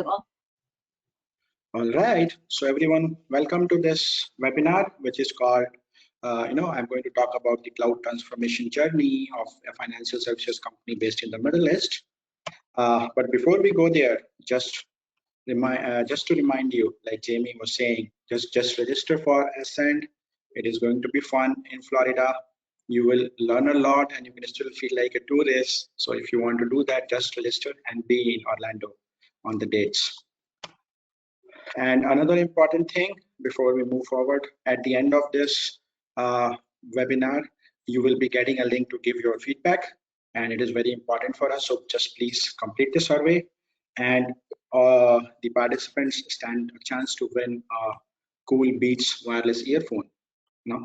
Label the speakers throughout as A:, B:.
A: All right. So everyone, welcome to this webinar, which is called, I'm going to talk about the cloud transformation journey of a financial services company based in the Middle East. But before we go there, just to remind you, like Jamie was saying, just register for Ascend. It is going to be fun in Florida. You will learn a lot, and you can still feel like a tourist. So if you want to do that, just register and be in Orlando on the dates. And another important thing before we move forward, at the end of this webinar, you will be getting a link to give your feedback, and it is very important for us. So just please complete the survey, and the participants stand a chance to win a cool Beats wireless earphone.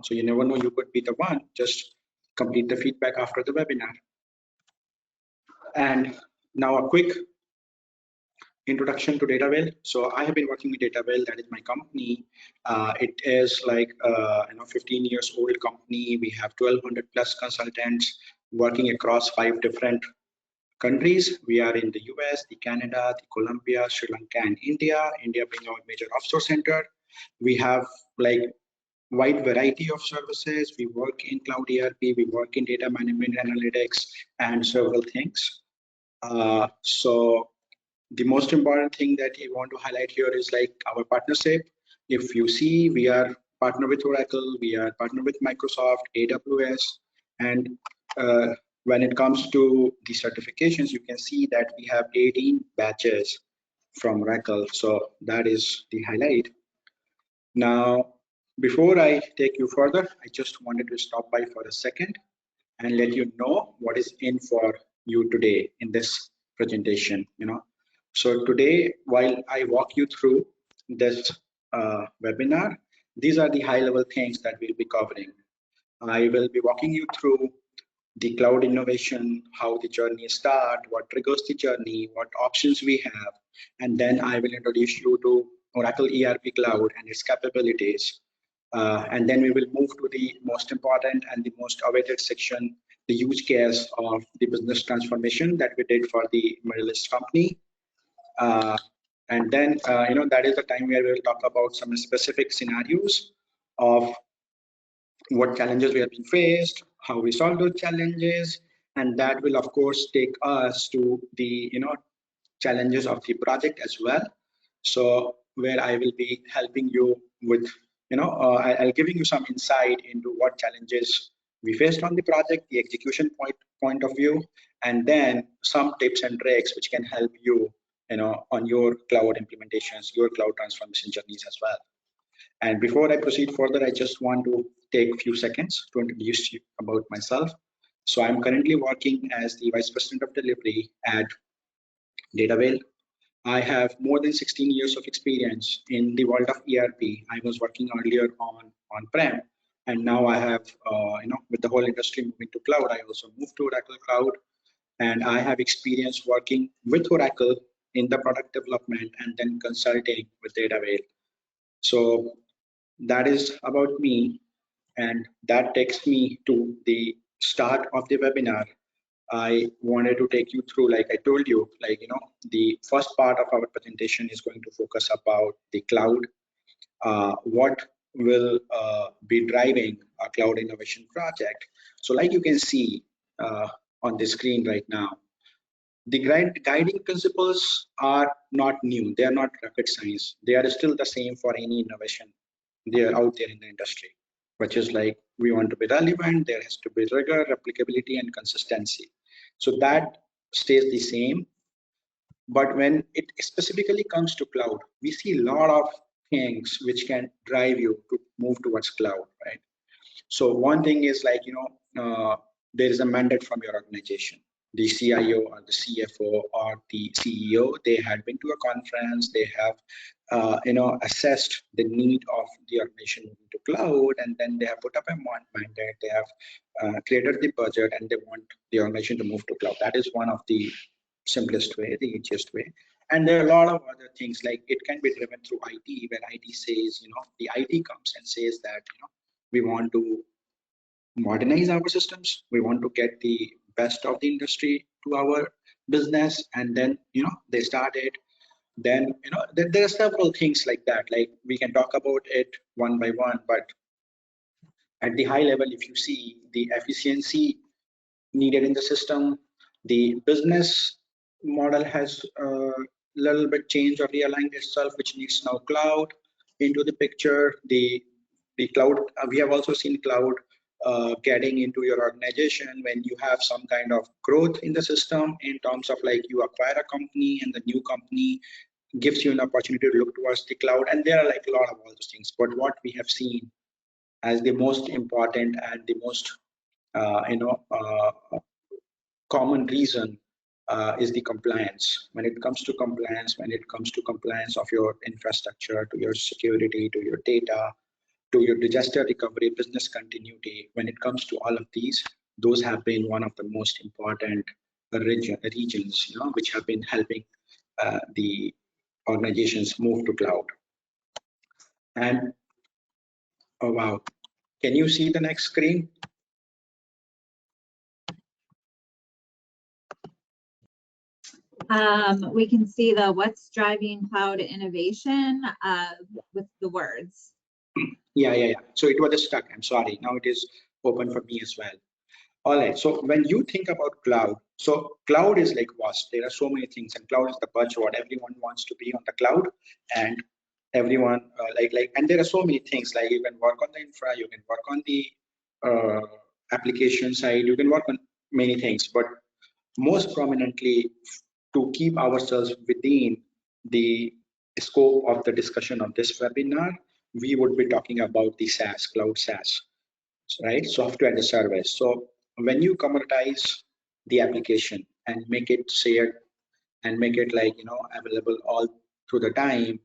A: So you never know, you could be the one. Just complete the feedback after the webinar. And now a quick introduction to Datavail. So I have been working with Datavail. That is my company. It is like 15 years old company. We have 1,200 plus consultants working across 5 different countries. We are in the US, the Canada, the Colombia, Sri Lanka, and India. India being our major offshore center. We have like wide variety of services. We work in cloud ERP. We work in data management analytics and several things. So the most important thing that I want to highlight here is like our partnership. If you see, we are partner with Oracle, we are partner with Microsoft, AWS, and when it comes to the certifications, you can see that we have 18 batches from Oracle. So that is the highlight. Now, before I take you further, I just wanted to stop by for a second and let you know what is in for you today in this presentation. So today, while I walk you through this webinar, these are the high-level things that we'll be covering. I will be walking you through the cloud innovation, how the journey starts, what triggers the journey, what options we have, and then I will introduce you to Oracle ERP Cloud and its capabilities. And then we will move to the most important and the most awaited section, the use case of the business transformation that we did for the Middle East company. And then, that is the time where we will talk about some specific scenarios of what challenges we have been faced, how we solve those challenges, and that will, of course, take us to the, challenges of the project as well. So where I will be helping you with, I'll giving you some insight into what challenges we faced on the project, the execution point of view, and then some tips and tricks which can help you, on your cloud implementations, your cloud transformation journeys as well. And before I proceed further, I just want to take a few seconds to introduce you about myself. So I'm currently working as the Vice President of Delivery at Datavail. I have more than 16 years of experience in the world of ERP. I was working earlier on-prem, and now I have, with the whole industry moving to cloud, I also moved to Oracle Cloud, and I have experience working with Oracle in the product development and then consulting with Datavail. So that is about me, and that takes me to the start of the webinar. I wanted to take you through, like I told you, the first part of our presentation is going to focus about the cloud, what will be driving a cloud innovation project. So like you can see on the screen right now, the guiding principles are not new. They are not rocket science. They are still the same for any innovation. They are out there in the industry, which is like, we want to be relevant. There has to be rigor, replicability, and consistency. So that stays the same. But when it specifically comes to cloud, we see a lot of things which can drive you to move towards cloud, right? So one thing is like, there is a mandate from your organization. The CIO or the CFO or the CEO, they had been to a conference, they have assessed the need of the organization moving to cloud, and then they have put up a mandate, they have created the budget, and they want the organization to move to cloud. That is one of the simplest way, the easiest way. And there are a lot of other things, like it can be driven through IT, where IT says, the IT comes and says that, we want to modernize our systems. We want to get the best of the industry to our business, and then they started. Then there are several things like that. Like we can talk about it one by one, but at the high level, if you see the efficiency needed in the system, the business model has a little bit changed or realigned itself, which needs now cloud into the picture. The cloud, we have also seen cloud getting into your organization when you have some kind of growth in the system, in terms of like you acquire a company and the new company gives you an opportunity to look towards the cloud. And there are like a lot of all those things. But what we have seen as the most important and the most common reason is the compliance. When it comes to compliance of your infrastructure, to your security, to your data, to your disaster recovery, business continuity, when it comes to all of these, those have been one of the most important regions, which have been helping the organizations move to cloud. And oh wow, can you see the next screen?
B: We can see the what's driving cloud innovation with the words.
A: Yeah. So it was stuck. I'm sorry. Now it is open for me as well. All right. So when you think about cloud, so cloud is like vast. There are so many things, and cloud is the buzzword. Everyone wants to be on the cloud, and everyone and there are so many things. Like you can work on the infra, you can work on the application side, you can work on many things, but most prominently, to keep ourselves within the scope of the discussion of this webinar, we would be talking about the SaaS, cloud SaaS, right? Software as a service. So when you commoditize the application and make it shared and make it available all through the time,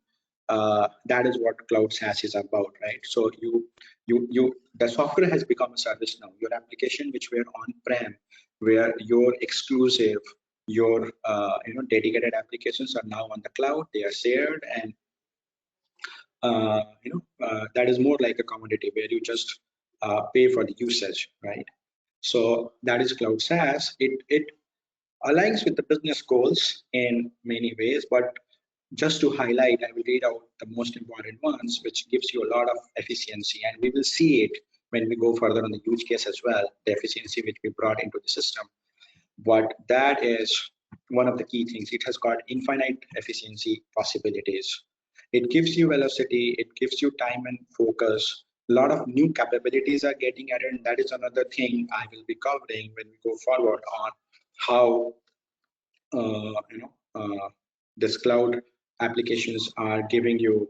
A: that is what cloud SaaS is about, right? So the software has become a service now. Your application, which were on-prem, where your exclusive, your dedicated applications are now on the cloud. They are shared, and that is more like a commodity where you just pay for the usage, right? So that is cloud SaaS. It aligns with the business goals in many ways, but just to highlight, I will read out the most important ones, which gives you a lot of efficiency, and we will see it when we go further on the use case as well, the efficiency which we brought into the system. But that is one of the key things. It has got infinite efficiency possibilities. It gives you velocity, it gives you time and focus. A lot of new capabilities are getting added, and that is another thing I will be covering when we go forward on how this cloud applications are giving you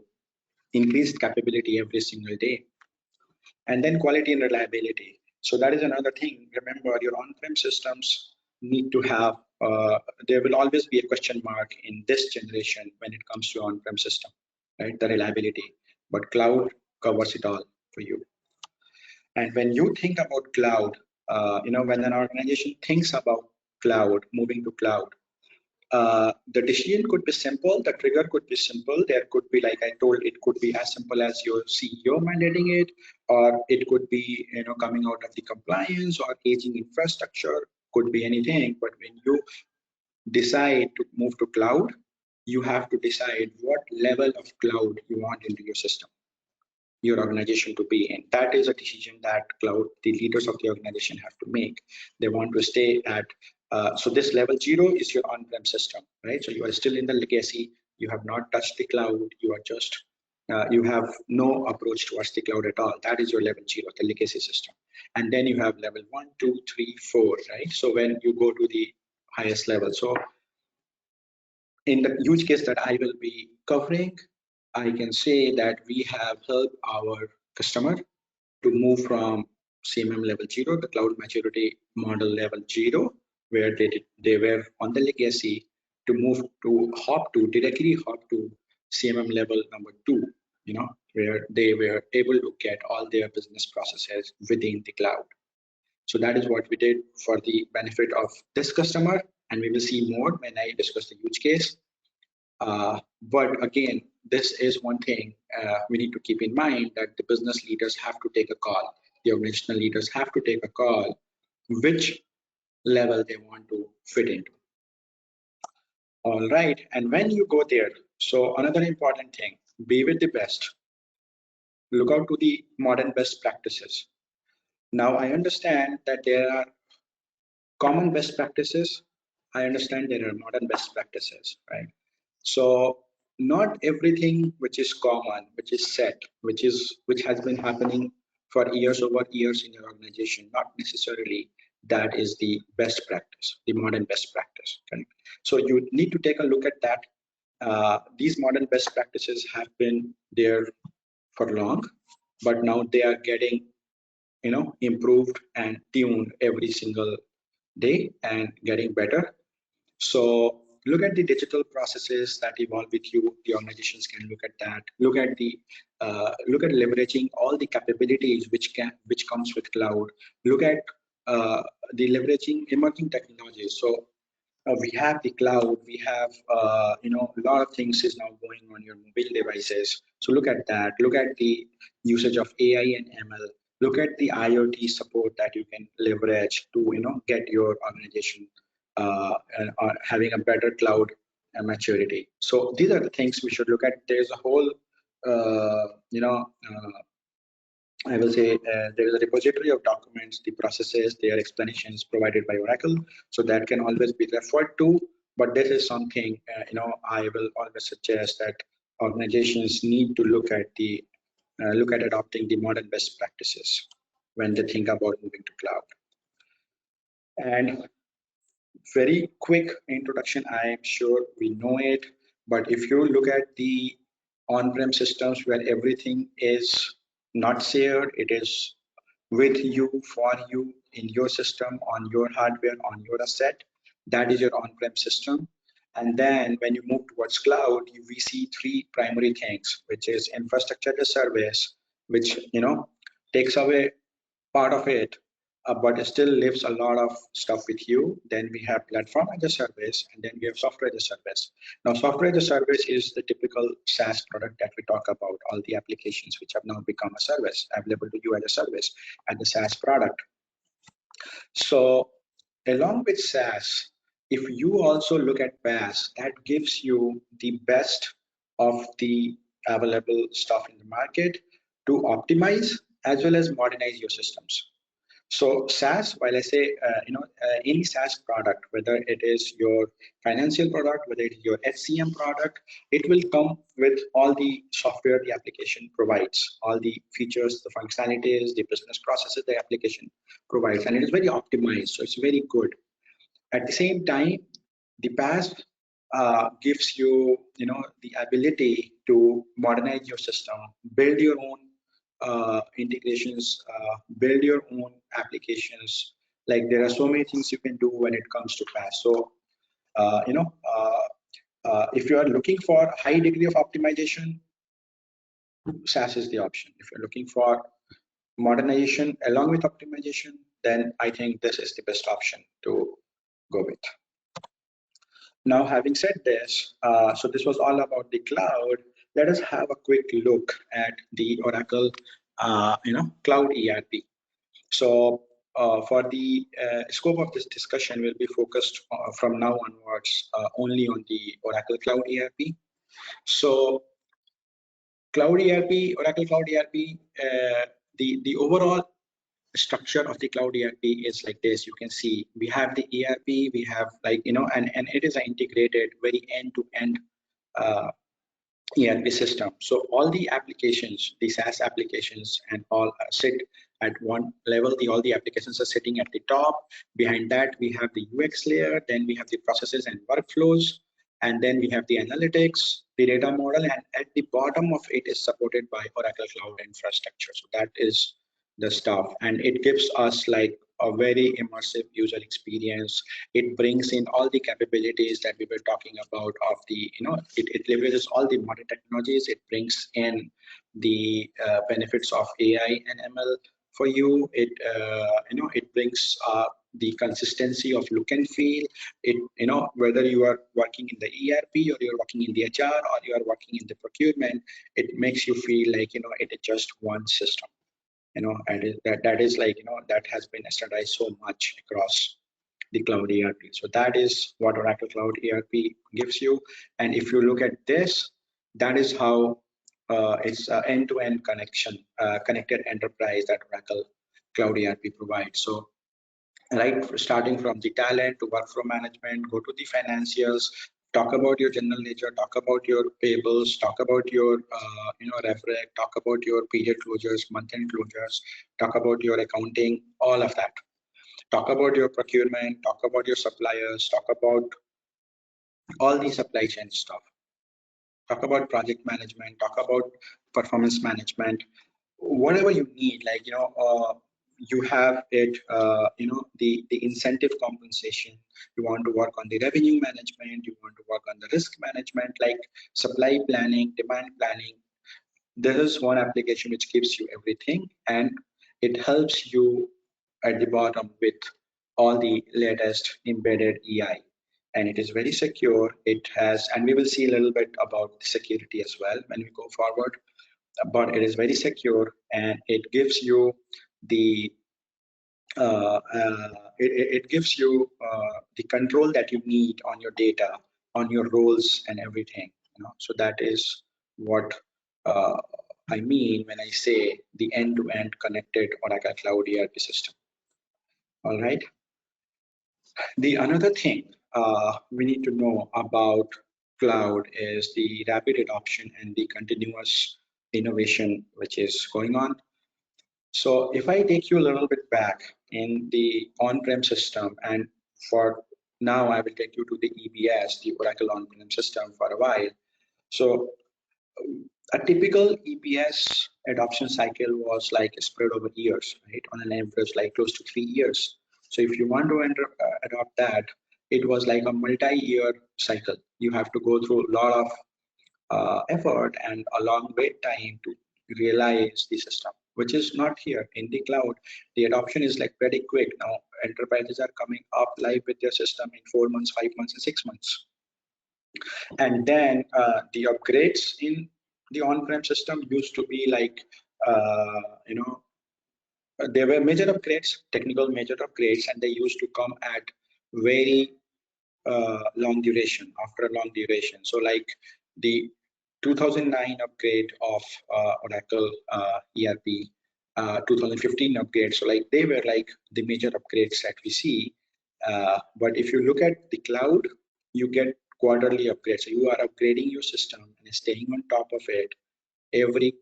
A: increased capability every single day. And then quality and reliability. So that is another thing. Remember, your on-prem systems need to have, there will always be a question mark in this generation when it comes to on-prem system, right? The reliability. But cloud covers it all for you. And when you think about cloud, when an organization thinks about cloud, moving to cloud, the decision could be simple, the trigger could be simple. There could be, like I told, it could be as simple as your CEO mandating it, or it could be coming out of the compliance or aging infrastructure, could be anything. But when you decide to move to cloud, you have to decide what level of cloud you want into your system, your organization to be in. That is a decision that the leaders of the organization have to make. They want to stay at, so this level 0 is your on-prem system, right? So you are still in the legacy, you have not touched the cloud, you are just, you have no approach towards the cloud at all. That is your level 0, the legacy system. And then you have level 1, 2, 3, 4, right? So when you go to the highest level. So in the use case that I will be covering, I can say that we have helped our customer to move from CMM level 0, the cloud maturity model level 0, where they were on the legacy, to move to directly hop to CMM level number 2, where they were able to get all their business processes within the cloud. So that is what we did for the benefit of this customer, and we will see more when I discuss the use case. But again, this is one thing we need to keep in mind, that the business leaders have to take a call. The organizational leaders have to take a call which level they want to fit into. All right, and when you go there, So another important thing, be with the best. Look out to the modern best practices. Now I understand that there are common best practices. I understand there are modern best practices, right? So not everything which is common, which is set, which has been happening for years over years in your organization, not necessarily that is the best practice, the modern best practice. Okay? So you need to take a look at that. These modern best practices have been there for long, but now they are getting improved and tuned every single day and getting better. So look at the digital processes that evolve with you. The organizations can look at that. Look at leveraging all the capabilities which comes with cloud. Look at the leveraging emerging technologies. So we have the cloud. We have a lot of things is now going on your mobile devices. So look at that. Look at the usage of AI and ML. Look at the IoT support that you can leverage to get your organization having a better cloud maturity. So these are the things we should look at. There's a whole, I will say there is a repository of documents, the processes, their explanations provided by Oracle. So that can always be referred to. But this is something I will always suggest that organizations need to look at adopting the modern best practices when they think about moving to cloud. And very quick introduction, I am sure we know it, but if you look at the on-prem systems where everything is not shared, it is with you, for you, in your system, on your hardware, on your asset, that is your on-prem system. And then when you move towards cloud, we see three primary things, which is infrastructure as a service, which takes away part of it, but it still leaves a lot of stuff with you. Then we have platform as a service, and then we have software as a service. Now, software as a service is the typical SaaS product that we talk about, all the applications which have now become a service, available to you as a service, as a SaaS product. So along with SaaS, if you also look at PaaS, that gives you the best of the available stuff in the market to optimize as well as modernize your systems. So SaaS, while I say, any SaaS product, whether it is your financial product, whether it is your HCM product, it will come with all the software the application provides, all the features, the functionalities, the business processes the application provides, and it is very optimized. So it's very good. At the same time, the PaaS gives you, the ability to modernize your system, build your own integrations, build your own applications. Like there are so many things you can do when it comes to PaaS. So, if you are looking for a high degree of optimization, SaaS is the option. If you're looking for modernization along with optimization, then I think this is the best option to go with. Now, having said this, so this was all about the cloud. Let us have a quick look at the Oracle, cloud ERP. So, for the scope of this discussion, will be focused from now onwards only on the Oracle Cloud ERP. So, Cloud ERP, Oracle Cloud ERP, the overall structure of the cloud ERP is like this. You can see we have the ERP, we have and it is an integrated, very end-to-end ERP system. So all the applications, the SaaS applications, and all sit at one level. All the applications are sitting at the top. Behind that, we have the UX layer. Then we have the processes and workflows. And then we have the analytics, the data model, and at the bottom of it is supported by Oracle Cloud Infrastructure. So that is the stuff, and it gives us like a very immersive user experience. It brings in all the capabilities that we were talking about of the, it leverages all the modern technologies. It brings in the benefits of AI and ML for you. It brings the consistency of look and feel. It, whether you are working in the ERP or you're working in the HR or you are working in the procurement, it makes you feel like, it is just one system. And that is like, that has been standardized so much across the cloud ERP. So that is what Oracle Cloud ERP gives you. And if you look at this, that is how it's end-to-end connection, connected enterprise that Oracle Cloud ERP provides. So right, starting from the talent to workflow management, go to the financials, talk about your general ledger, talk about your payables, talk about your rev rec, talk about your period closures, month-end closures, talk about your accounting, all of that. Talk about your procurement, talk about your suppliers, talk about all the supply chain stuff. Talk about project management, talk about performance management, whatever you need, like, you have it, the incentive compensation, you want to work on the revenue management, you want to work on the risk management, like supply planning, demand planning. There is one application which gives you everything, and it helps you at the bottom with all the latest embedded EI. And it is very secure. It has, and we will see a little bit about security as well when we go forward, but it is very secure, and it gives you the it gives you the control that you need on your data, on your roles and everything. So that is what uh, I mean when I say the end-to-end connected Oracle Cloud ERP system. All right. The another thing we need to know about cloud is the rapid adoption and the continuous innovation which is going on. So if I take you a little bit back in the on-prem system, and for now I will take you to the EBS, the Oracle on-prem system, for a while. So a typical EBS adoption cycle was like spread over years, right? On an average, like close to 3 years. So if you want to adopt that, it was like a multi-year cycle. You have to go through a lot of effort and a long wait time to realize the system, which is not here in the cloud. The adoption is like pretty quick now. Enterprises are coming up live with their system in 4 months, 5 months, and 6 months. And then the upgrades in the on-prem system used to be like, there were major upgrades, technical major upgrades, and they used to come at very long duration, after a long duration. So like the 2009 upgrade of Oracle ERP, 2015 upgrade. So like they were like the major upgrades that we see. But if you look at the cloud, you get quarterly upgrades. So you are upgrading your system and staying on top of it every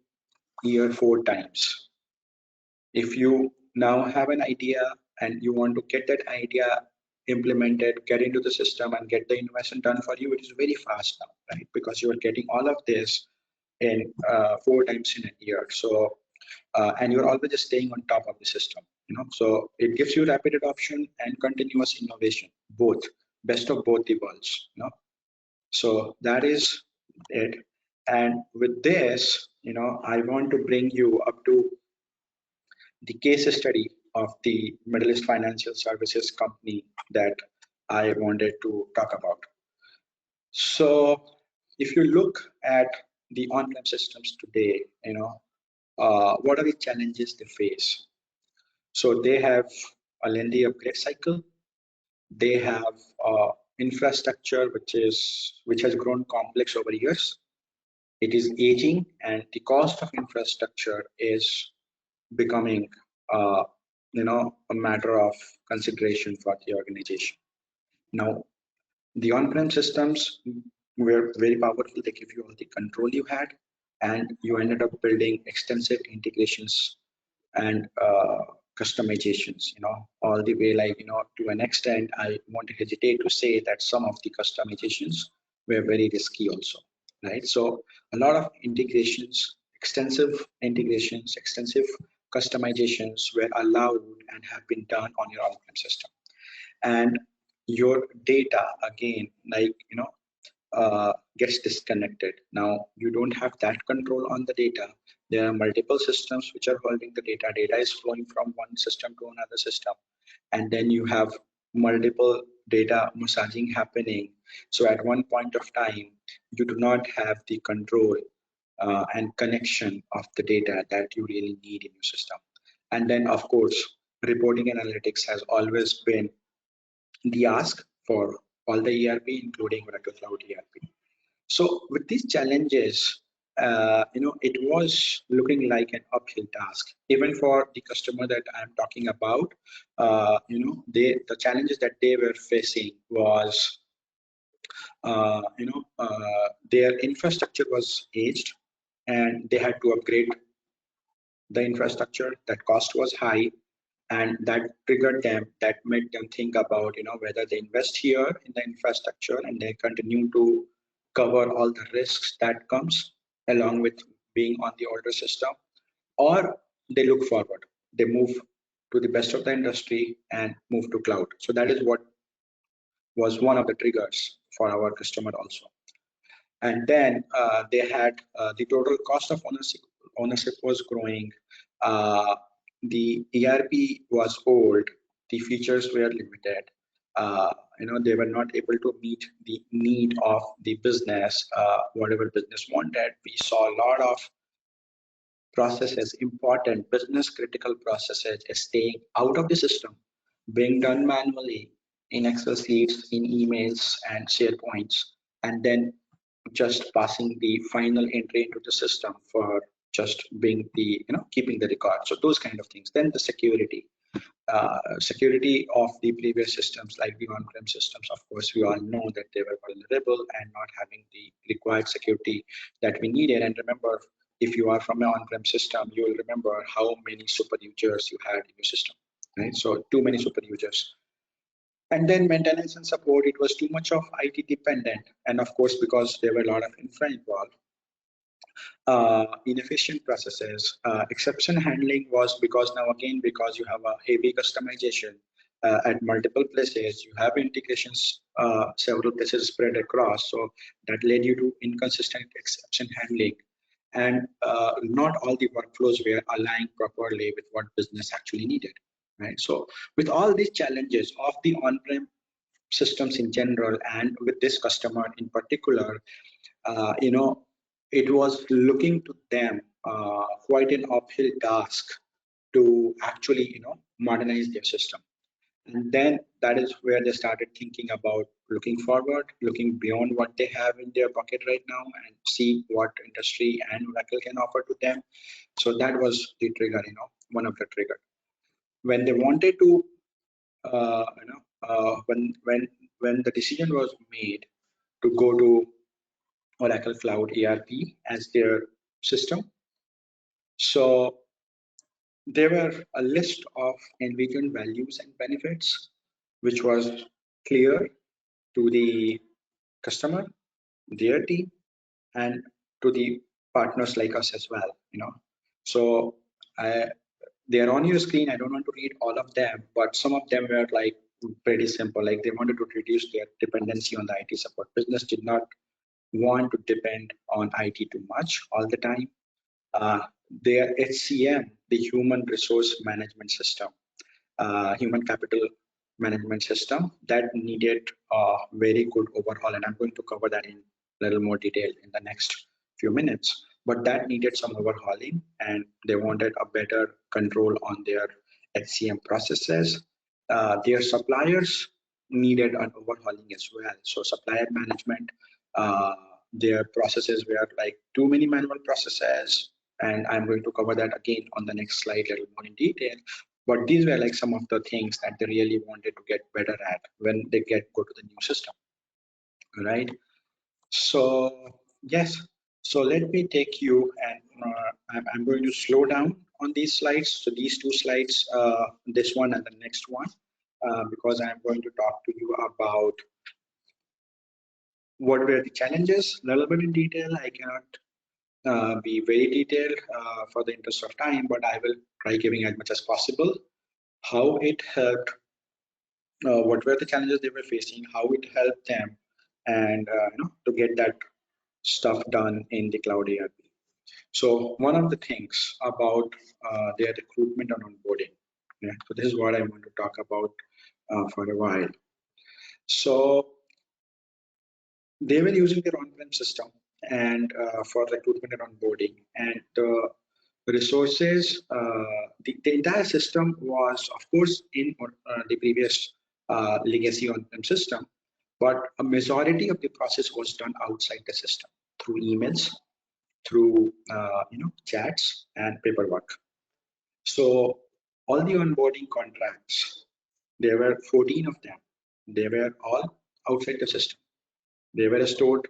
A: year 4 times. If you now have an idea and you want to get that idea implemented, get into the system and get the innovation done for you, it is very fast now, right? Because you are getting all of this in 4 times in a year. So, and you're always just staying on top of the system, so it gives you rapid adoption and continuous innovation, both, best of both the worlds, So that is it. And with this, I want to bring you up to the case study of the Middle East financial services company that I wanted to talk about. So if you look at the on-prem systems today, what are the challenges they face? So they have a lengthy upgrade cycle. They have infrastructure which has grown complex over years. It is aging, and the cost of infrastructure is becoming a matter of consideration for the organization. Now, the on-prem systems were very powerful. They give you all the control you had, and you ended up building extensive integrations and customizations, all the way, like, to an extent, I won't hesitate to say that some of the customizations were very risky also, right? So a lot of integrations, extensive customizations were allowed and have been done on your on-prem system. And your data, again, like, gets disconnected. Now, you don't have that control on the data. There are multiple systems which are holding the data. Data is flowing from one system to another system. And then you have multiple data massaging happening. So at one point of time, you do not have the control and connection of the data that you really need in your system. And then, of course, reporting analytics has always been the ask for all the ERP, including Oracle Cloud ERP. So with these challenges, it was looking like an uphill task, even for the customer that I'm talking about. The challenges that they were facing was, their infrastructure was aged, and they had to upgrade the infrastructure. That cost was high, and that triggered them, that made them think about whether they invest here in the infrastructure and they continue to cover all the risks that comes along with being on the older system, or they look forward, they move to the best of the industry and move to cloud. So that is what was one of the triggers for our customer also. And then they had the total cost of ownership was growing. The ERP was old, the features were limited. They were not able to meet the need of the business, whatever business wanted. We saw a lot of processes, important business critical processes, staying out of the system, being done manually in Excel sheets, in emails and SharePoints, and then just passing the final entry into the system for just being the keeping the record. So those kind of things. Then the security of the previous systems, like the on-prem systems, of course we all know that they were vulnerable and not having the required security that we needed. And remember, if you are from an on-prem system, you will remember how many super users you had in your system, right? So too many super users. And then maintenance and support, it was too much of IT dependent. And of course, because there were a lot of infra involved, inefficient processes. Exception handling was because now again, because you have a heavy customization at multiple places, you have integrations several places spread across. So that led you to inconsistent exception handling. And not all the workflows were aligned properly with what business actually needed, right? So with all these challenges of the on-prem systems in general, and with this customer in particular, it was looking to them quite an uphill task to actually, modernize their system. And then that is where they started thinking about looking forward, looking beyond what they have in their pocket right now, and see what industry and Oracle can offer to them. So that was the trigger, one of the trigger. When they wanted to, when the decision was made to go to Oracle Cloud ERP as their system, so there were a list of envisioned values and benefits, which was clear to the customer, their team, and to the partners like us as well. So they're on your screen. I don't want to read all of them, but some of them were like pretty simple. Like they wanted to reduce their dependency on the IT support. Business did not want to depend on IT too much all the time. Their HCM, the human resource management system, human capital management system, that needed a very good overhaul, and I'm going to cover that in a little more detail in the next few minutes. But that needed some overhauling, and they wanted a better control on their HCM processes. Their suppliers needed an overhauling as well. So supplier management, their processes were like too many manual processes, and I'm going to cover that again on the next slide a little more in detail. But these were like some of the things that they really wanted to get better at when they go to the new system, right? So yes, so let me take you, and I'm going to slow down on these slides. So these two slides, this one and the next one, because I'm going to talk to you about what were the challenges, a little bit in detail. I cannot be very detailed for the interest of time, but I will try giving as much as possible. How it helped, what were the challenges they were facing, how it helped them, and to get that stuff done in the cloud ERP. So one of the things about their recruitment and onboarding. Yeah, so this is what I want to talk about for a while. So they were using their on-prem system and for recruitment and onboarding, and the resources, the entire system was, of course, in the previous legacy on-prem system, but a majority of the process was done outside the system through emails, through chats and paperwork. So all the onboarding contracts, there were 14 of them. They were all outside the system. They were stored,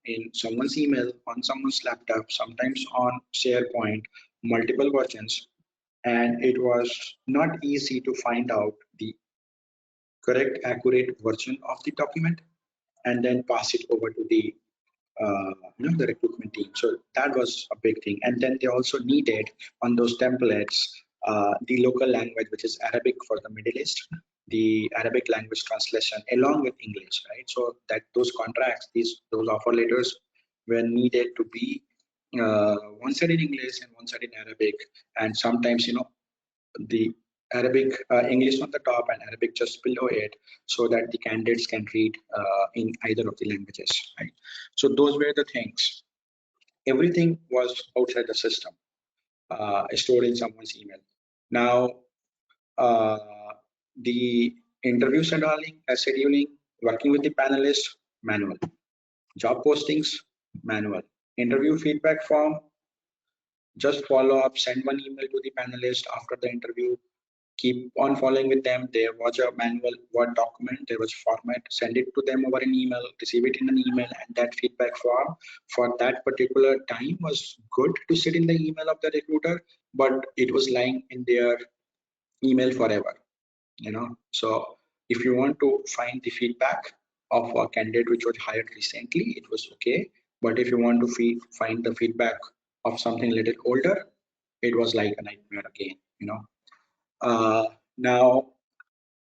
A: in someone's email, on someone's laptop, sometimes on SharePoint, multiple versions, and it was not easy to find out the correct, accurate version of the document and then pass it over to the recruitment team. So that was a big thing. And then they also needed on those templates the local language, which is Arabic for the Middle East, the Arabic language translation along with English, right? So that those contracts, those offer letters were needed to be one side in English and one side in Arabic, and sometimes the Arabic, English on the top and Arabic just below it, so that the candidates can read in either of the languages, right? So those were the things. Everything was outside the system, stored in someone's email. Now, uh, the interview scheduling, working with the panelists, manual. Job postings, manual. Interview feedback form, just follow up, send one email to the panelist after the interview, keep on following with them. There was a manual Word document, there was format, send it to them over an email, receive it in an email, and that feedback form for that particular time was good to sit in the email of the recruiter, but it was lying in their email forever, So if you want to find the feedback of a candidate which was hired recently, it was okay. But if you want to find the feedback of something a little older, it was like a nightmare again. Now,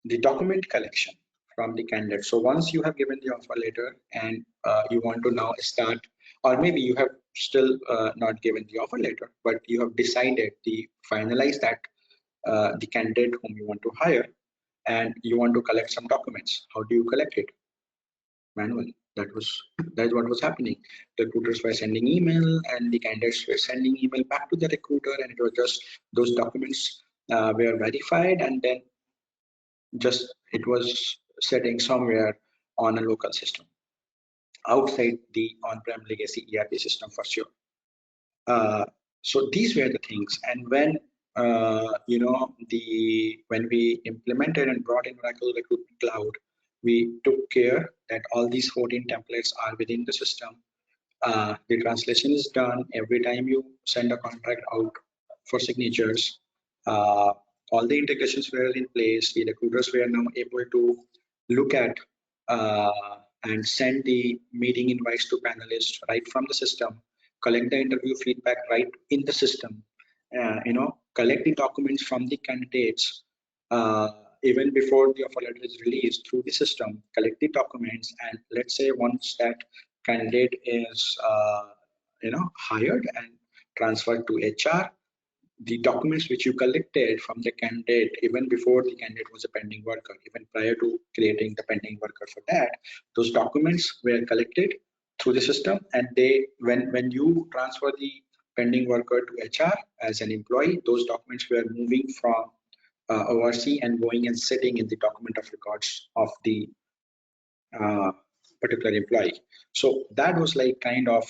A: the document collection from the candidate. So once you have given the offer letter and you want to now start, or maybe you have still not given the offer letter, but you have decided to finalize that the candidate whom you want to hire, and you want to collect some documents. How do you collect it? Manually. That is what was happening. The recruiters were sending email, and the candidates were sending email back to the recruiter, and it was just those documents were verified, and then just it was sitting somewhere on a local system outside the on-prem legacy ERP system for sure. So these were the things, and when when we implemented and brought in Oracle Recruitment Cloud, we took care that all these 14 templates are within the system. The translation is done every time you send a contract out for signatures. All the integrations were in place. The recruiters were now able to look at and send the meeting invites to panelists right from the system, collect the interview feedback right in the system, collect the documents from the candidates even before the offer letter is released through the system, collect the documents, and let's say once that candidate is hired and transferred to HR, the documents which you collected from the candidate even before the candidate was a pending worker, even prior to creating the pending worker for that, those documents were collected through the system, and when you transfer the pending worker to HR as an employee, those documents were moving from ORC and going and sitting in the document of records of the particular employee. So that was like kind of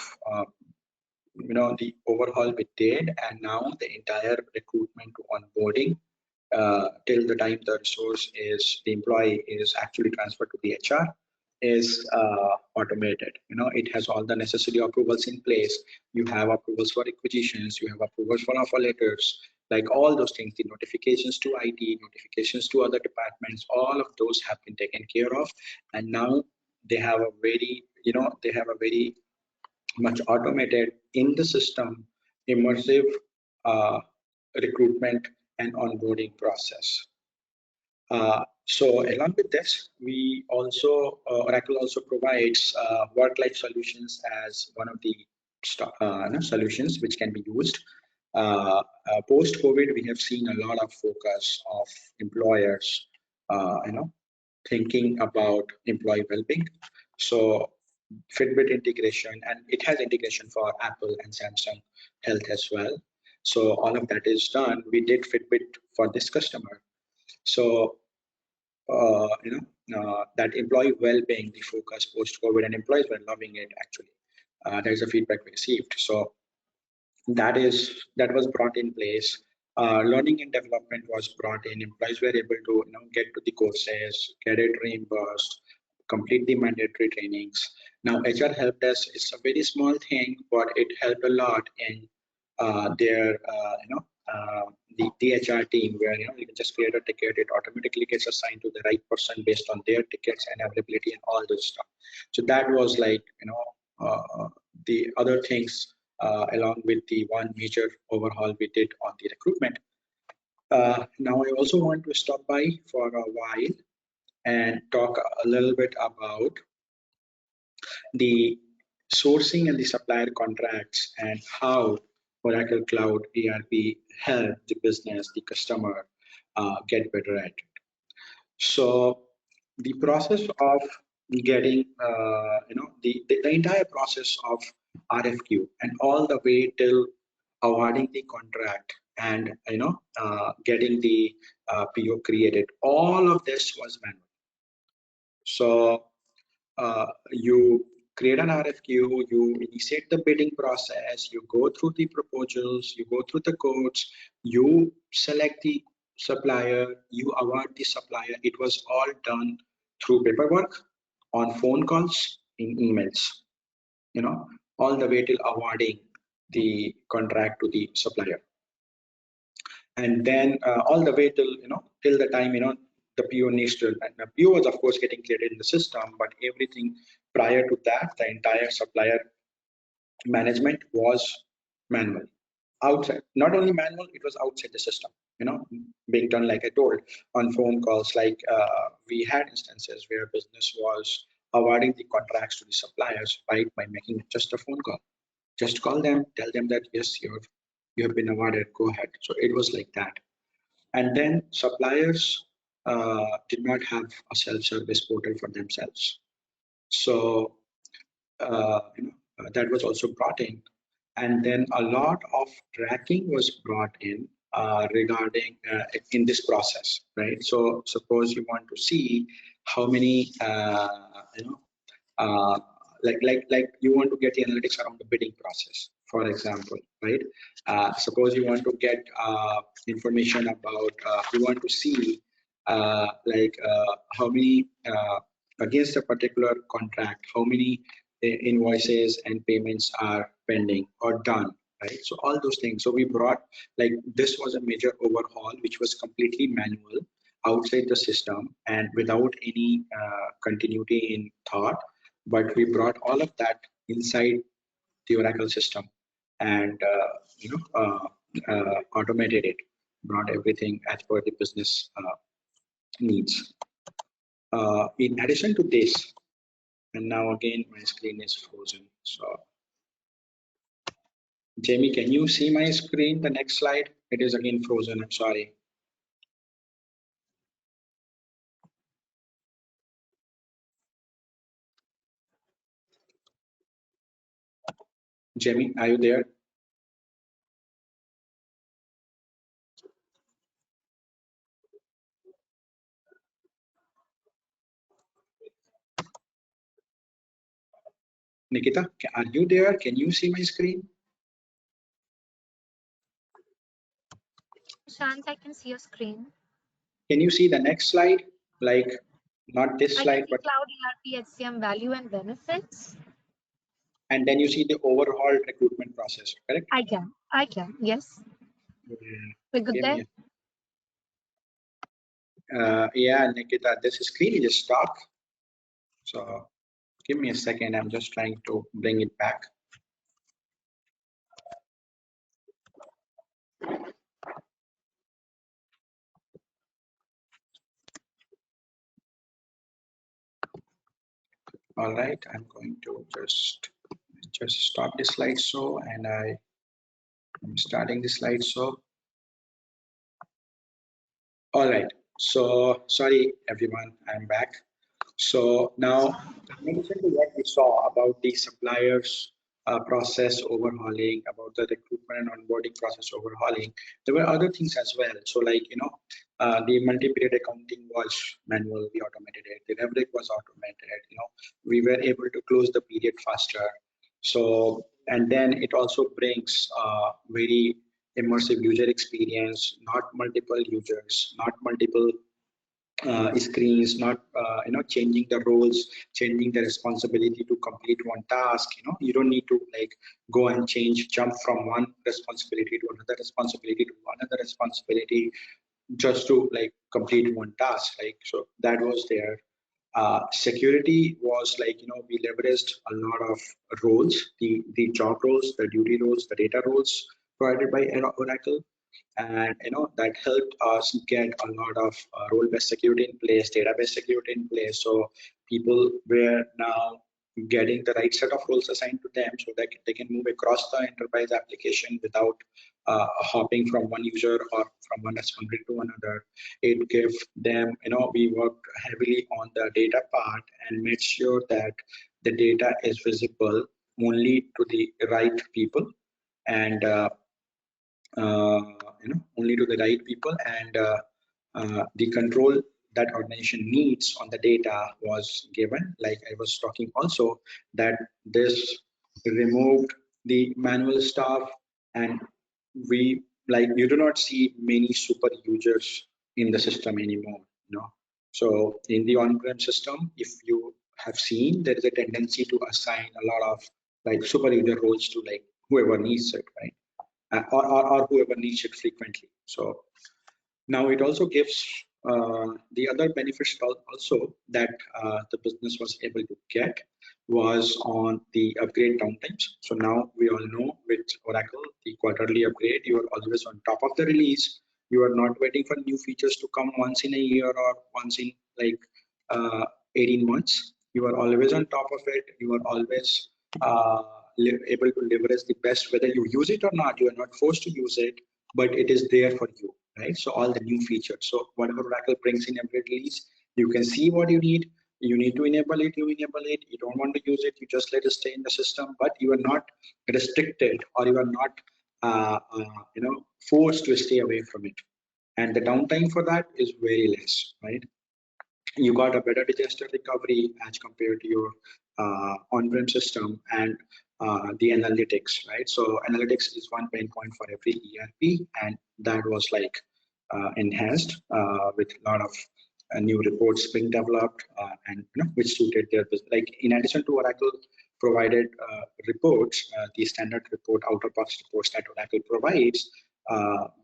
A: the overhaul we did, and now the entire recruitment to onboarding till the time the employee is actually transferred to the HR is automated. It has all the necessary approvals in place. You have approvals for acquisitions, you have approvals for offer letters, like all those things, the notifications to IT, notifications to other departments, all of those have been taken care of, and now they have a very much automated in the system immersive recruitment and onboarding process. So along with this, we also Oracle also provides work-life solutions as one of the solutions which can be used. Post-COVID, we have seen a lot of focus of employers, thinking about employee well-being. So Fitbit integration, and it has integration for Apple and Samsung Health as well. So all of that is done. We did Fitbit for this customer. So that employee well-being, the focus post-COVID, and employees were loving it actually. That is the feedback we received. So that was brought in place. Learning and development was brought in. Employees were able to get to the courses, get it reimbursed, complete the mandatory trainings. Now HR help desk is a very small thing, but it helped a lot in their the HR team, where you can just create a ticket, it automatically gets assigned to the right person based on their tickets and availability and all this stuff. So that was like the other things, along with the one major overhaul we did on the recruitment. Now I also want to stop by for a while and talk a little bit about the sourcing and the supplier contracts and how Oracle Cloud ERP help the business, the customer, get better at it. So the process of getting, the entire process of RFQ and all the way till awarding the contract and getting the PO created, all of this was manual. So you create an RFQ, you initiate the bidding process, you go through the proposals, you go through the quotes, you select the supplier, you award the supplier. It was all done through paperwork, on phone calls, in emails, all the way till awarding the contract to the supplier. And then all the way till the time the PO needs to, and the PO was of course getting created in the system, but everything prior to that, the entire supplier management was manual. Outside, not only manual, it was outside the system, being done, like I told, on phone calls. Like we had instances where business was awarding the contracts to the suppliers, right, by making just a phone call. Just call them, tell them that yes, you have been awarded, go ahead. So it was like that. And then suppliers did not have a self-service portal for themselves. So that was also brought in. And then a lot of tracking was brought in regarding in this process, right? So suppose you want to see how many, like you want to get the analytics around the bidding process, for example, right? Suppose you want to get information about, you want to see how many, against a particular contract, how many invoices and payments are pending or done, right? So all those things. So we brought, like, this was a major overhaul, which was completely manual outside the system and without any continuity in thought. But we brought all of that inside the Oracle system and automated it, brought everything as per the business needs. In addition to this, and now again my screen is frozen. So Jamie, can you see my screen? The next slide, it is again frozen. I'm sorry. Jamie, are you there? Nikita, are you there? Can you see my screen?
C: Shant, I can see your screen.
A: Can you see the next slide? Like, not this slide, but
C: cloud ERP HCM value and benefits.
A: And then you see the overall recruitment process, correct?
C: I can, yes. We're good there?
A: Yeah, Nikita, this screen is stuck. So give me a second. I'm just trying to bring it back. All right, I'm going to just stop the slideshow, and I'm starting the slideshow. All right, so sorry everyone, I'm back. So now, in addition to what we saw about the suppliers process overhauling, about the recruitment and onboarding process overhauling, there were other things as well. So like, The multi-period accounting was manual, we automated it. The rubric was automated. We were able to close the period faster. So, and then it also brings very immersive user experience, not multiple users, not multiple screens, not changing the roles, changing the responsibility to complete one task. You don't need to like go and jump from one responsibility to another responsibility to another responsibility just to like complete one task. Like, so that was there. Security was like, we leveraged a lot of roles, the job roles, the duty roles, the data roles provided by Oracle, and that helped us get a lot of role-based security in place, database security in place. So people were now getting the right set of roles assigned to them, so that they can move across the enterprise application without hopping from one user or from one responsibility to another. It gave them, we worked heavily on the data part and made sure that the data is visible only to the right people, and only to the right people, and the control that organization needs on the data was given. Like I was talking also, that this removed the manual stuff, and we like you do not see many super users in the system anymore. So in the on-prem system, if you have seen, there is a tendency to assign a lot of like super user roles to like whoever needs it, right? Or whoever needs it frequently. So now it also gives the other benefits also that the business was able to get was on the upgrade downtimes. So now we all know with Oracle, the quarterly upgrade, you are always on top of the release. You are not waiting for new features to come once in a year or once in like 18 months. You are always on top of it. You are always able to leverage the best, whether you use it or not. You are not forced to use it, but it is there for you, right? So all the new features. So whatever Oracle brings in every release, you can see what you need. You need to enable it, you enable it. You don't want to use it, you just let it stay in the system, but you are not restricted, or you are not forced to stay away from it. And the downtime for that is very less, right? You got a better disaster recovery as compared to your on-prem system, and the analytics, right? So analytics is one pain point for every ERP, and that was like enhanced with a lot of new reports being developed, and which suited their business. Like in addition to Oracle provided reports, the standard report, out-of-box reports that Oracle provides,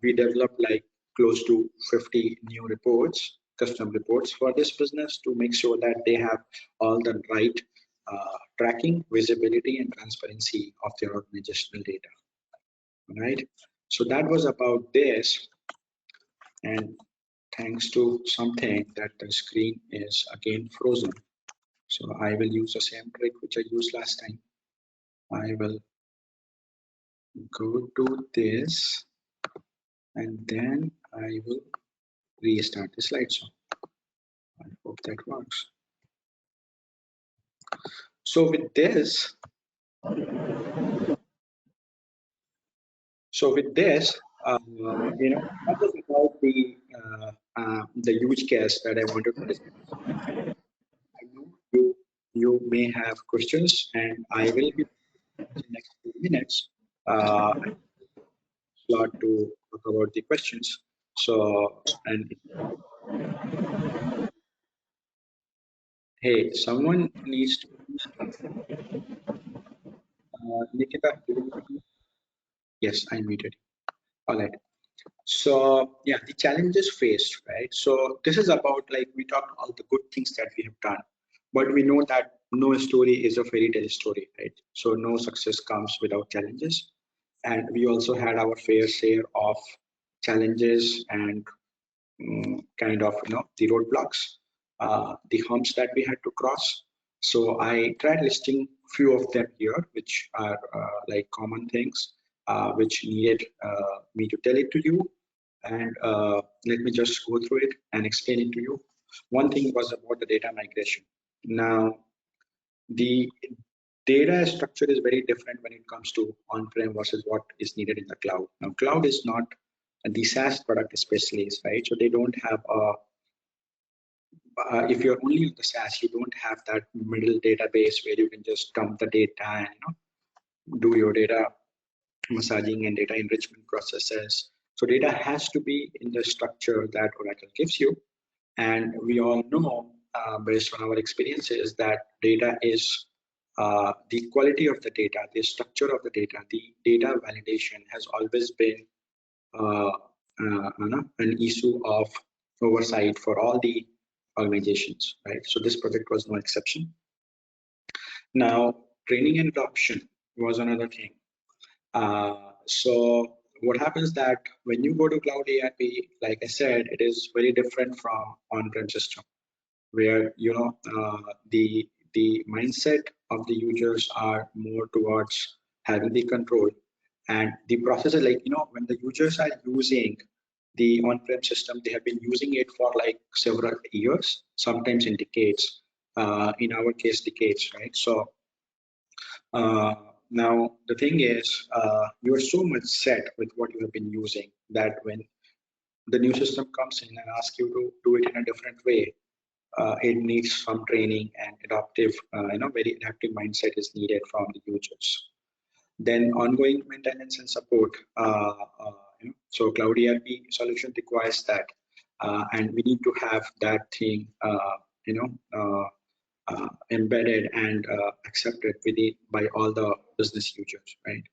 A: we developed like close to 50 new reports, custom reports for this business, to make sure that they have all the right tracking, visibility, and transparency of their organizational data. All right. So that was about this. And thanks to something that the screen is again frozen. So I will use the same trick which I used last time. I will go to this, and then I will restart the slideshow. I hope that works. So with this, that was about the use case that I wanted to discuss. I know you may have questions, and I will be in the next few minutes slot to talk about the questions. So, and hey, someone needs to Nikita, yes, I muted. All right. So yeah, the challenges faced, right? So this is about, like, we talked all the good things that we have done, but we know that no story is a fairy tale story, right? So no success comes without challenges, and we also had our fair share of challenges and kind of the roadblocks, the humps that we had to cross. So I tried listing few of them here, which are like common things which needed me to tell it to you. And let me just go through it and explain it to you. One thing was about the data migration. Now, the data structure is very different when it comes to on-prem versus what is needed in the cloud. Now, cloud is not the SaaS product specialists, right? So they don't have a if you're only on the SaaS, you don't have that middle database where you can just dump the data and do your data massaging and data enrichment processes. So data has to be in the structure that Oracle gives you. And we all know, based on our experiences, that data is the quality of the data, the structure of the data validation has always been an issue of oversight for all the organizations, right? So this project was no exception. Now, training and adoption was another thing. So what happens that when you go to cloud ERP, like I said, it is very different from on-prem system, where the mindset of the users are more towards having the control, and the process is like when the users are using the on-prem system, they have been using it for like several years, sometimes in decades. In our case, decades, right? So now the thing is, you are so much set with what you have been using that when the new system comes in and asks you to do it in a different way, it needs some training and adaptive, very adaptive mindset is needed from the users. Then ongoing maintenance and support. So cloud ERP solution requires that, and we need to have that thing, embedded and accepted by all the business users, right?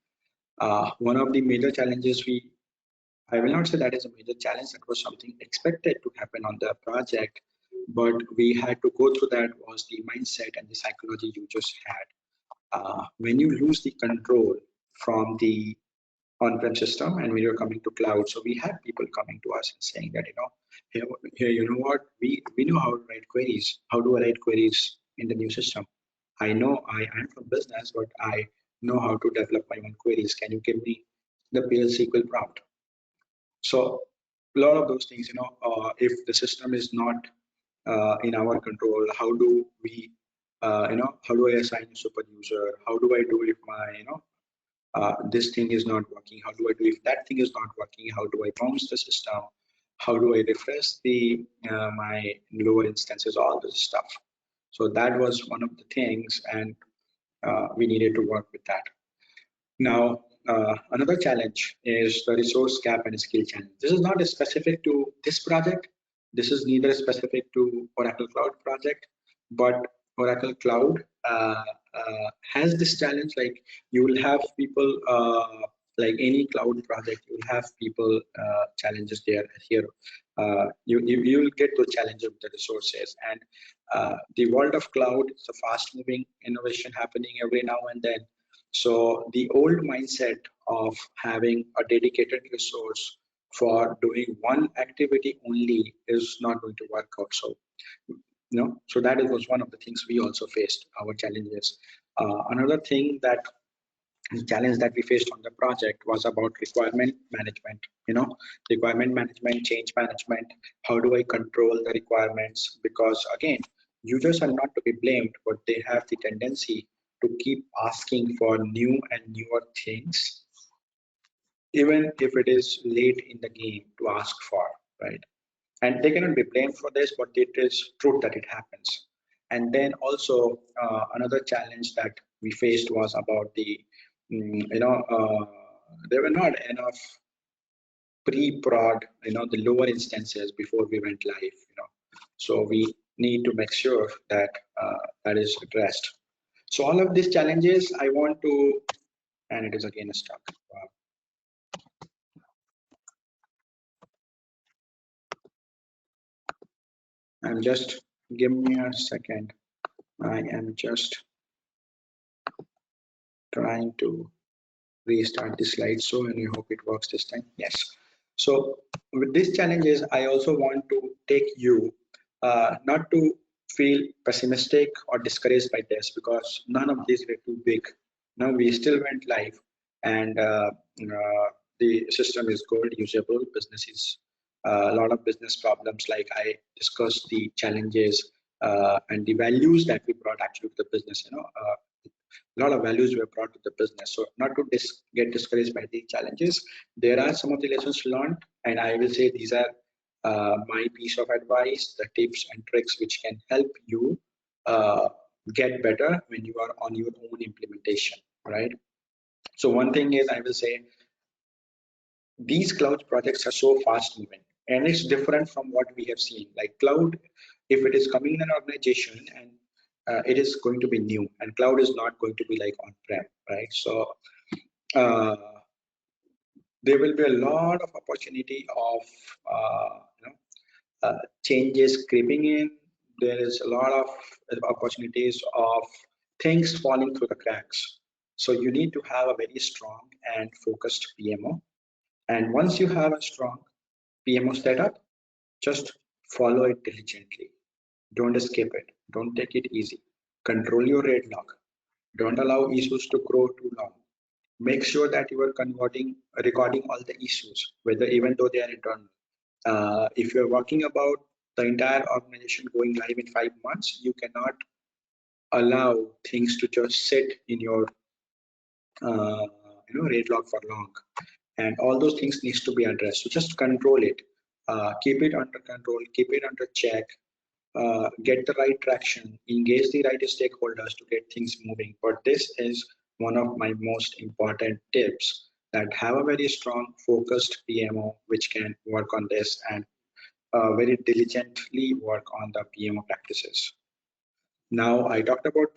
A: One of the major challenges I will not say that is a major challenge, that was something expected to happen on the project, but we had to go through that, was the mindset and the psychology users had. When you lose the control from the on-prem system and when you're coming to cloud, so we had people coming to us and saying that, here you know what, we know how to write queries. How do I write queries in the new system? I know I'm from business, but I know how to develop my own queries. Can you give me the PL SQL prompt? So a lot of those things, if the system is not in our control, how do we, how do I assign a super user? How do I do if my, this thing is not working? How do I do if that thing is not working? How do I bounce the system? How do I refresh my lower instances? All this stuff. So that was one of the things, and we needed to work with that. Now, another challenge is the resource gap and skill challenge. This is not specific to this project. This is neither specific to Oracle Cloud project, but Oracle Cloud has this challenge. Like you will have people, like any cloud project, you will have people challenges there. Here, you will get the challenge of the resources, and the world of cloud is a fast-moving innovation happening every now and then. So the old mindset of having a dedicated resource for doing one activity only is not going to work out. So, so that was one of the things we also faced, our challenges. Another thing challenge that we faced on the project was about requirement management, requirement management, change management. How do I control the requirements? Because again, users are not to be blamed, but they have the tendency to keep asking for new and newer things, even if it is late in the game to ask for, right? And they cannot be blamed for this, but it is true that it happens. And then also another challenge that we faced was about the, there were not enough pre-prod, the lower instances before we went live, So we need to make sure that that is addressed. So all of these challenges I want to, and it is again stuck. Wow. I'm just, give me a second. I am just trying to restart the slideshow, and I hope it works this time. Yes. So with these challenges, I also want to take you not to feel pessimistic or discouraged by this, because none of these were too big. Now we still went live, and the system is good, usable. Business is a lot of business problems, like I discussed the challenges and the values that we brought actually to the business. lot of values were brought to the business. So not to get discouraged by the challenges. There are some of the lessons learned, and I will say these are my piece of advice, the tips and tricks which can help you get better when you are on your own implementation, right? So one thing is, I will say, these cloud projects are so fast moving, and it's different from what we have seen. Like cloud, if it is coming in an organization, and it is going to be new, and cloud is not going to be like on-prem, right? So uh, there will be a lot of opportunity of changes creeping in. There is a lot of opportunities of things falling through the cracks. So you need to have a very strong and focused PMO. And once you have a strong PMO setup, just follow it diligently. Don't escape it. Don't take it easy. Control your rate log. Don't allow issues to grow too long. Make sure that you are recording all the issues, whether even though they are internal. If you're working about the entire organization going live in 5 months, you cannot allow things to just sit in your rate log for long, and all those things needs to be addressed. So just control it, keep it under control, keep it under check, get the right traction, engage the right stakeholders to get things moving. But this is one of my most important tips, that have a very strong focused PMO which can work on this and very diligently work on the PMO practices. Now I talked about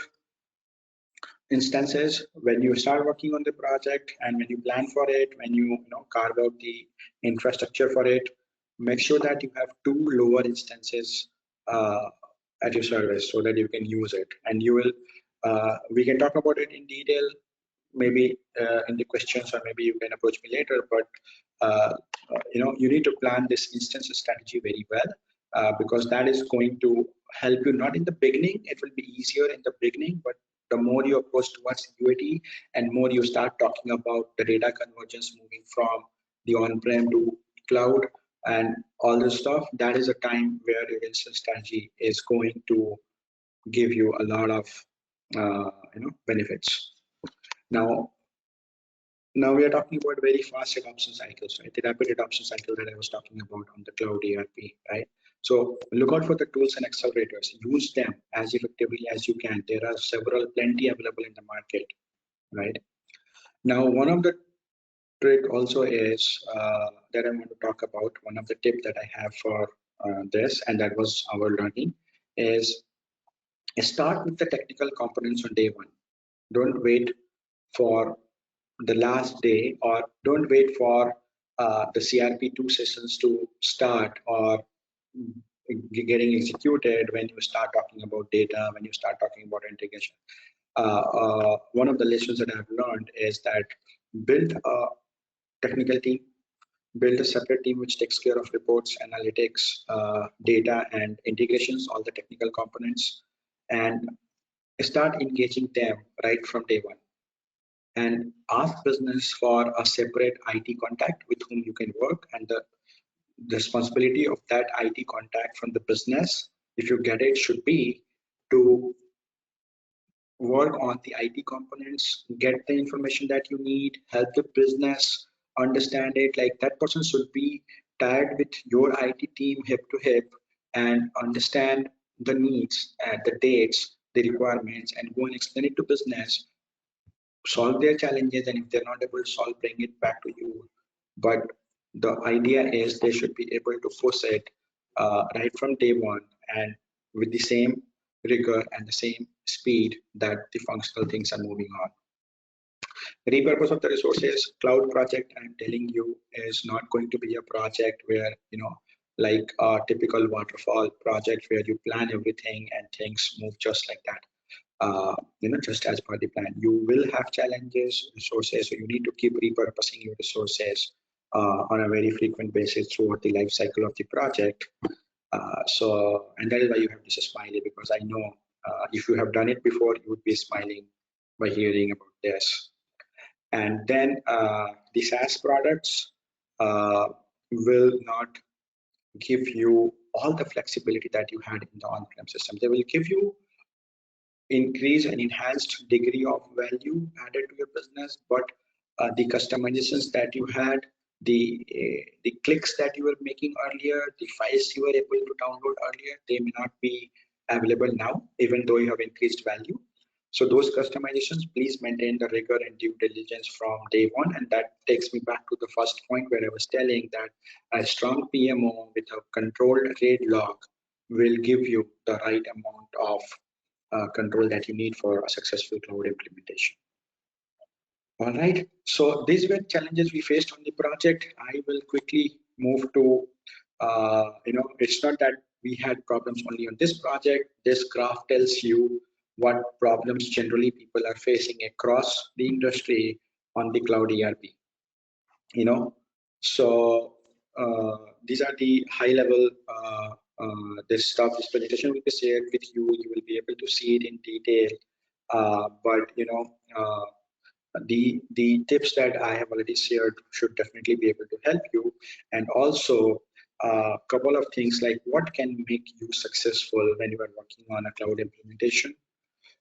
A: instances. When you start working on the project and when you plan for it, when you carve out the infrastructure for it, make sure that you have 2 lower instances at your service so that you can use it. And you will we can talk about it in detail maybe in the questions, or maybe you can approach me later. But you need to plan this instance strategy very well, because that is going to help you. Not in the beginning, it will be easier in the beginning, but the more you approach towards UAT and more you start talking about the data convergence moving from the on-prem to cloud and all this stuff, that is a time where your instance strategy is going to give you a lot of benefits. Now we are talking about very fast adoption cycles, right? The rapid adoption cycle that I was talking about on the cloud ERP, right? So look out for the tools and accelerators. Use them as effectively as you can. There are plenty available in the market, right? Now, one of the trick also is that I want to talk about. One of the tip that I have for this, and that was our learning, is start with the technical components on day one. Don't wait for the last day, or don't wait for the CRP2 sessions to start or getting executed when you start talking about data, when you start talking about integration. One of the lessons that I've learned is that build a technical team, build a separate team which takes care of reports, analytics, data, and integrations, all the technical components, and start engaging them right from day one. And ask business for a separate IT contact with whom you can work, and the responsibility of that IT contact from the business, if you get it, should be to work on the IT components, get the information that you need, help the business understand it. Like that person should be tied with your IT team hip to hip and understand the needs, the dates, the requirements, and go and explain it to business, solve their challenges, and if they're not able to solve, bring it back to you. But the idea is they should be able to force it right from day one, and with the same rigor and the same speed that the functional things are moving on. Repurpose of the resources. Cloud project, I'm telling you, is not going to be a project where like a typical waterfall project where you plan everything and things move just like that. Just as per the plan. You will have challenges, resources, so you need to keep repurposing your resources on a very frequent basis throughout the life cycle of the project. And that is why you have this smiley, because I know if you have done it before, you would be smiling by hearing about this. And then the SaaS products will not give you all the flexibility that you had in the on-prem system. They will give you increase an enhanced degree of value added to your business, but the customizations that you had, the clicks that you were making earlier, the files you were able to download earlier, they may not be available now, even though you have increased value. So those customizations, please maintain the rigor and due diligence from day one. And that takes me back to the first point where I was telling that a strong PMO with a controlled RAID log will give you the right amount of control that you need for a successful cloud implementation. All right, so these were challenges we faced on the project. I will quickly move to, it's not that we had problems only on this project. This graph tells you what problems generally people are facing across the industry on the cloud ERP. So these are the high level this presentation will be shared with you. You will be able to see it in detail. But the tips that I have already shared should definitely be able to help you. And also a couple of things like what can make you successful when you are working on a cloud implementation.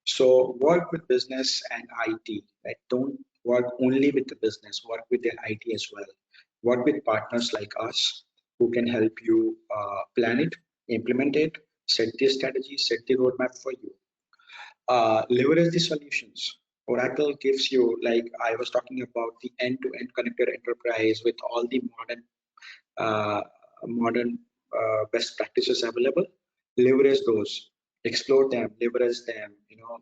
A: So work with business and IT. Like don't work only with the business, work with the IT as well. Work with partners like us who can help you plan it, implement it, set the strategy, set the roadmap for you. Leverage the solutions. Oracle gives you, like I was talking about, the end-to-end connected enterprise with all the modern best practices available. Leverage those, explore them, leverage them.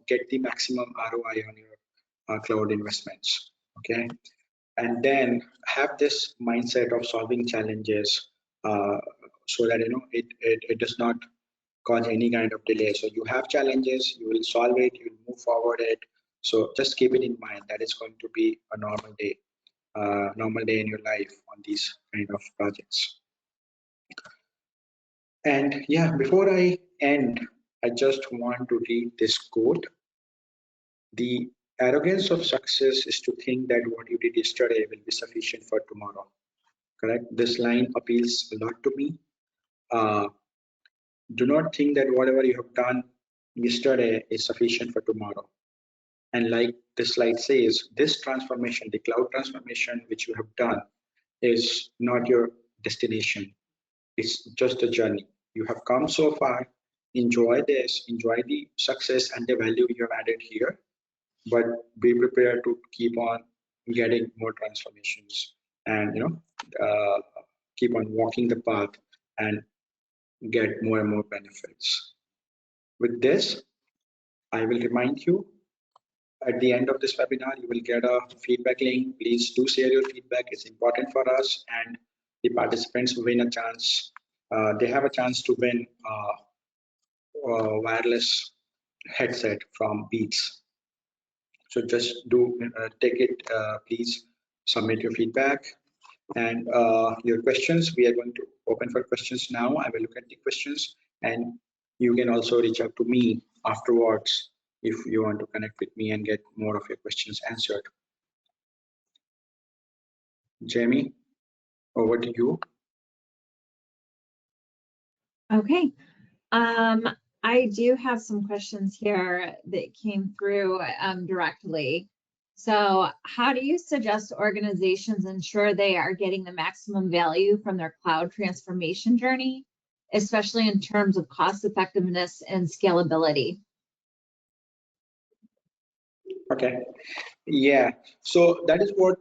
A: Get the maximum ROI on your cloud investments. Okay, and then have this mindset of solving challenges so that it does not cause any kind of delay. So you have challenges, you will solve it, you will move forward it. So just keep it in mind that it's going to be a normal day in your life on these kind of projects. And yeah, before I end, I just want to read this quote. The arrogance of success is to think that what you did yesterday will be sufficient for tomorrow. Correct? This line appeals a lot to me. Do not think that whatever you have done yesterday is sufficient for tomorrow. And like this slide says, this transformation, the cloud transformation which you have done, is not your destination. It's just a journey. You have come so far. Enjoy this, enjoy the success and the value you have added here, but be prepared to keep on getting more transformations and keep on walking the path and get more and more benefits. With this, I will remind you at the end of this webinar, you will get a feedback link. Please do share your feedback. It's important for us, and the participants win a chance. They have a chance to win a wireless headset from Beats. So just do take it, please submit your feedback and your questions. We are going to open for questions now. I will look at the questions, and you can also reach out to me afterwards if you want to connect with me and get more of your questions answered. Jamie, over to you.
B: Okay. I do have some questions here that came through directly. So how do you suggest organizations ensure they are getting the maximum value from their cloud transformation journey, especially in terms of cost effectiveness and scalability?
A: Okay, yeah, so that is what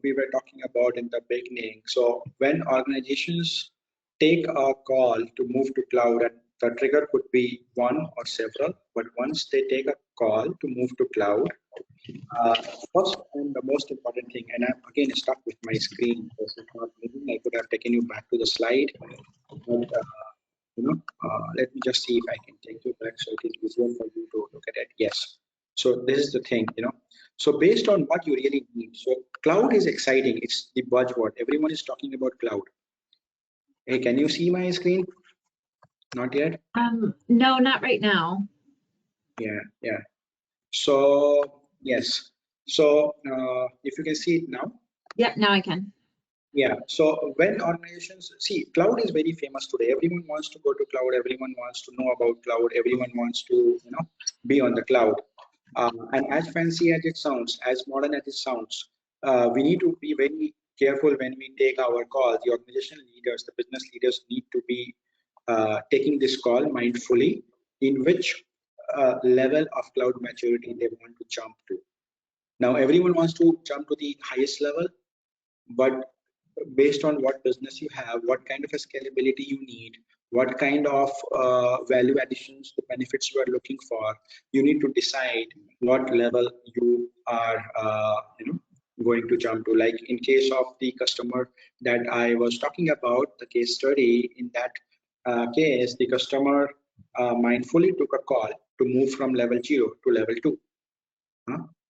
A: we were talking about in the beginning. So when organizations take a call to move to cloud, and the trigger could be one or several, but once they take a call to move to cloud, first and the most important thing, and I'm again stuck with my screen because it's not moving. I could have taken you back to the slide, but let me just see if I can take you back so it is easier for you to look at it. Yes. So this is the thing, So based on what you really need. So cloud is exciting. It's the buzzword. Everyone is talking about cloud. Hey, can you see my screen? Not yet?
B: No, not right now.
A: Yeah. So yes. So if you can see it now.
B: Yep, now I can.
A: Yeah, so when organizations see cloud is very famous today, everyone wants to go to cloud, everyone wants to know about cloud, everyone wants to be on the cloud. And as fancy as it sounds, as modern as it sounds, we need to be very careful when we take our call. The organizational leaders, the business leaders need to be taking this call mindfully in which level of cloud maturity they want to jump to. Now, everyone wants to jump to the highest level, but based on what business you have, what kind of a scalability you need, what kind of value additions, the benefits you are looking for, you need to decide what level you are going to jump to. Like in case of the customer that I was talking about, the case study, in that case, the customer mindfully took a call to move from level 0 to level 2.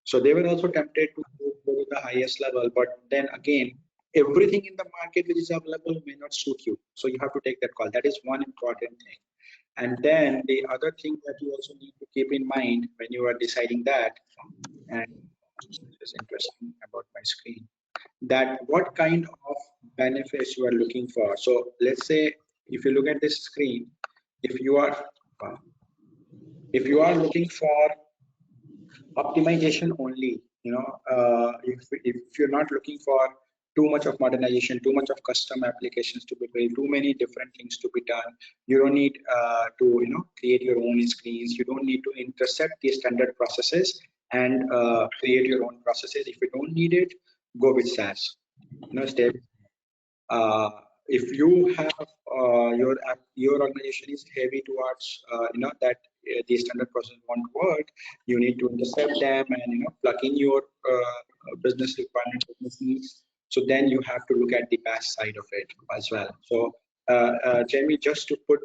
A: So they were also tempted to go to the highest level, but then again, everything in the market which is available may not suit you. So you have to take that call. That is one important thing. And then the other thing that you also need to keep in mind when you are deciding that, and this is interesting about my screen, that what kind of benefits you are looking for. So let's say if you look at this screen, if you are looking for optimization only, if you're not looking for too much of modernization, too much of custom applications to be built, too many different things to be done, you don't need to create your own screens, you don't need to intercept the standard processes and create your own processes. If you don't need it, go with SaaS. Stay. If you have your organization is heavy towards that the standard process won't work, you need to intercept them and plug in your business requirements, business needs. So then you have to look at the back side of it as well. So Jamie, just to put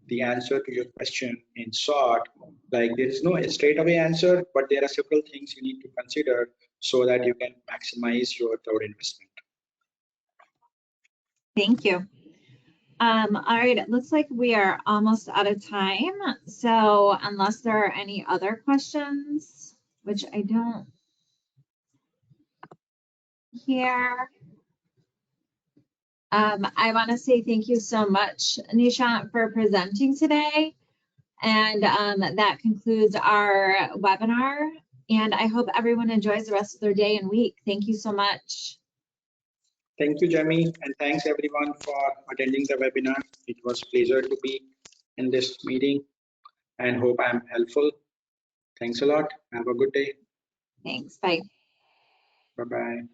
A: the answer to your question in short, like there is no straight away answer, but there are several things you need to consider so that you can maximize your cloud investment.
B: Thank you. All right, it looks like we are almost out of time. So unless there are any other questions, which I don't hear, I want to say thank you so much, Nishant, for presenting today. And that concludes our webinar. And I hope everyone enjoys the rest of their day and week. Thank you so much.
A: Thank you, Jamie, and thanks everyone for attending the webinar. It was a pleasure to be in this meeting and hope I'm helpful. Thanks a lot. Have a good day.
B: Thanks. Bye.
A: Bye-bye.